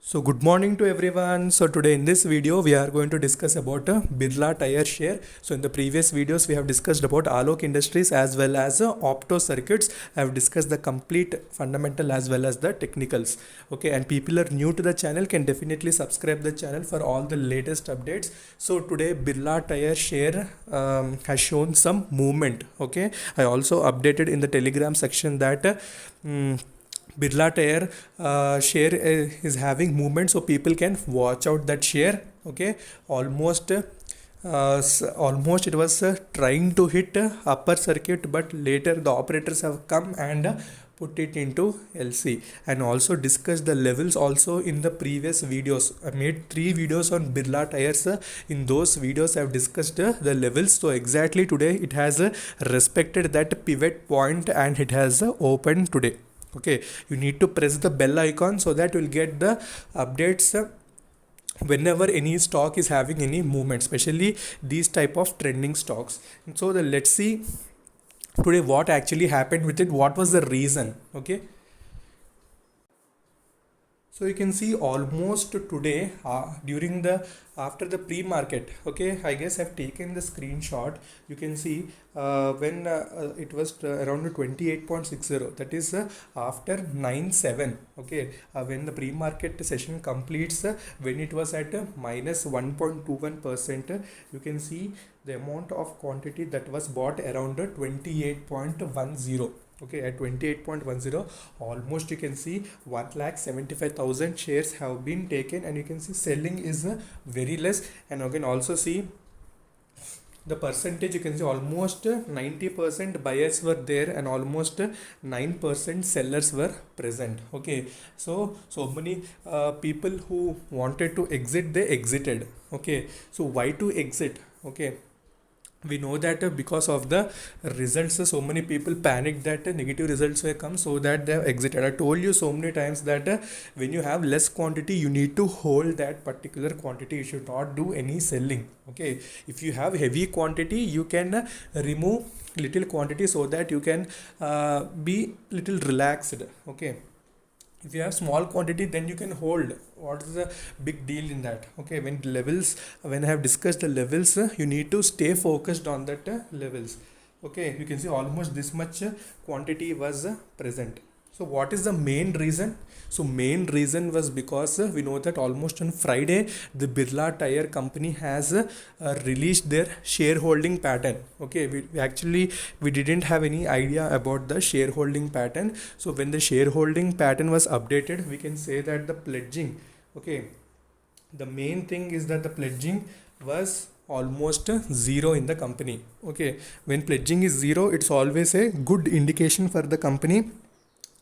So good morning to everyone. So today in this video we are going to discuss about Birla Tyre share. So in the previous videos we have discussed about Alok Industries as well as Opto Circuits. I have discussed the complete fundamental as well as the technicals. Okay, and people are new to the channel can definitely subscribe the channel for all the latest updates. So today Birla Tyre share has shown some movement. Okay, I also updated in the Telegram section that. Birla Tyre share is having movement, so people can watch out that share. Okay, almost it was trying to hit upper circuit, but later the operators have come and put it into LC and also discussed the levels also in the previous videos. I made 3 videos on Birla Tyres. In those videos I have discussed the levels. So exactly today it has respected that pivot point and it has opened today. Okay, you need to press the bell icon so that you'll get the updates whenever any stock is having any movement, especially these type of trending stocks. And so let's see today what actually happened with it, what was the reason. Okay, so you can see almost today during the after the pre-market. Okay, I guess I've taken the screenshot. You can see when it was around 28.60, that is after 9/7. Okay, when the pre-market session completes, when it was at minus 1.21%, you can see the amount of quantity that was bought around 28.10. Okay, at 28.10, almost you can see 1,75,000 shares have been taken, and you can see selling is very less. And you can also see the percentage. You can see almost 90% buyers were there and almost 9% sellers were present. Okay, so many people who wanted to exit, they exited. Okay, so why to exit? Okay, we know that because of the results, so many people panicked that negative results will come, so that they have exited. I told you so many times that when you have less quantity, you need to hold that particular quantity. You should not do any selling. Okay, if you have heavy quantity, you can remove little quantity so that you can be little relaxed. Okay, if you have small quantity, then you can hold. What is the big deal in that? Okay, when I have discussed the levels, you need to stay focused on that levels. Okay, you can see almost this much quantity was present. So what is the main reason? So main reason was because we know that almost on Friday the Birla Tyre company has released their shareholding pattern. Okay, we didn't have any idea about the shareholding pattern. So when the shareholding pattern was updated, we can say that the pledging, okay, the main thing is that the pledging was almost zero in the company. Okay, when pledging is zero, it's always a good indication for the company.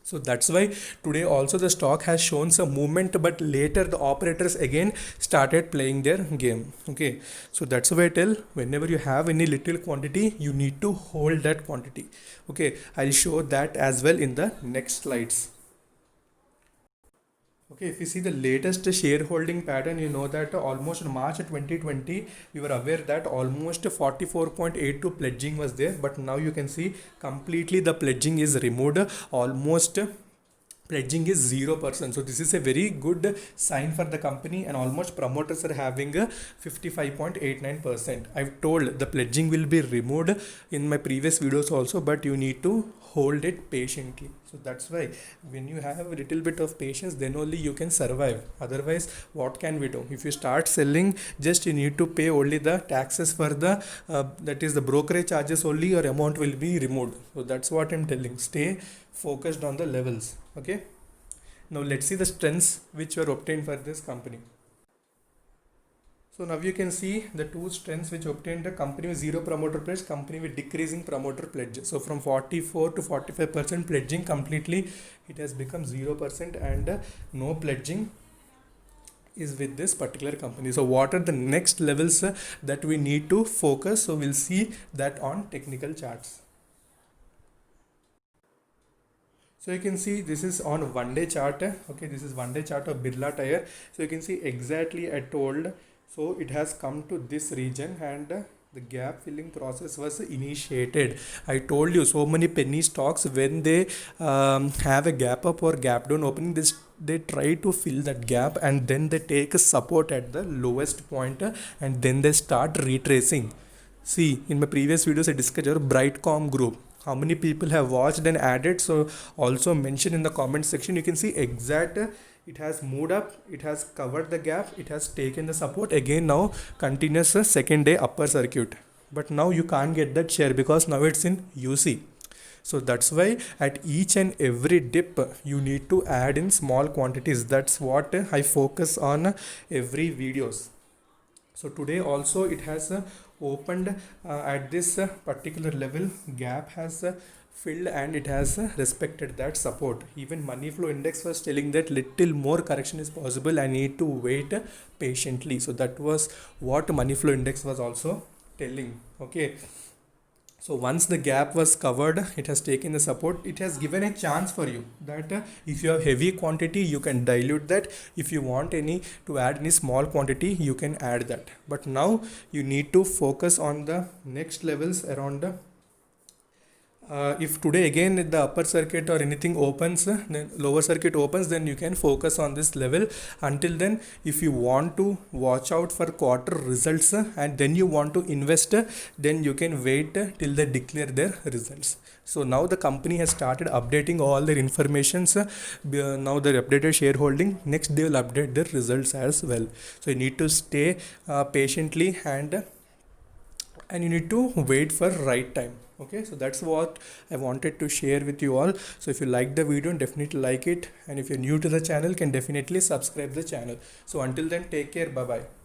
So that's why today also the stock has shown some movement, but later the operators again started playing their game. Okay, so that's why I tell, whenever you have any little quantity, you need to hold that quantity. Okay, I'll show that as well in the next slides. Okay, if you see the latest shareholding pattern, you know that almost in March 2020, we were aware that almost 44.82 pledging was there, but now you can see completely the pledging is removed. Almost pledging is 0%. So this is a very good sign for the company, and almost promoters are having a 55.89%. I've told the pledging will be removed in my previous videos also, but you need to hold it patiently. So that's why when you have a little bit of patience, then only you can survive. Otherwise, what can we do? If you start selling, just you need to pay only the taxes for the that is the brokerage charges only, your amount will be removed. So that's what I'm telling. Stay focused on the levels. Okay, now let's see the strengths which were obtained for this company. So now you can see the two strengths which obtained: the company with zero promoter pledge, company with decreasing promoter pledge. So from 44 to 45% pledging, completely it has become 0%, and no pledging is with this particular company. So what are the next levels that we need to focus? So we'll see that on technical charts. So you can see this is on 1 day chart. Okay, this is 1 day chart of Birla Tyre. So you can see exactly I told. So it has come to this region, and the gap filling process was initiated. I told you so many penny stocks, when they have a gap up or gap down opening, they try to fill that gap, and then they take a support at the lowest point, and then they start retracing. See, in my previous videos I discussed your Brightcom group. How many people have watched and added? So also mention in the comment section. You can see exact, it has moved up, it has covered the gap, it has taken the support again. Now continuous second day upper circuit, but now you can't get that share because now it's in UC. So that's why at each and every dip you need to add in small quantities. That's what I focus on every videos. So today also it has opened at this particular level, gap has filled, and it has respected that support. Even money flow index was telling that little more correction is possible, I need to wait patiently. So that was what money flow index was also telling. Okay, so once the gap was covered, it has taken the support, it has given a chance for you that if you have heavy quantity you can dilute that, if you want any to add any small quantity you can add that. But now you need to focus on the next levels around if today again the upper circuit or anything opens, then lower circuit opens, then you can focus on this level. Until then, if you want to watch out for quarter results and then you want to invest, then you can wait till they declare their results. So now the company has started updating all their informations. Now their updated shareholding, next they will update their results as well. So you need to stay patiently, and you need to wait for right time. Okay, so that's what I wanted to share with you all. So if you like the video, definitely like it, and if you're new to the channel, can definitely subscribe the channel. So until then, take care, bye bye.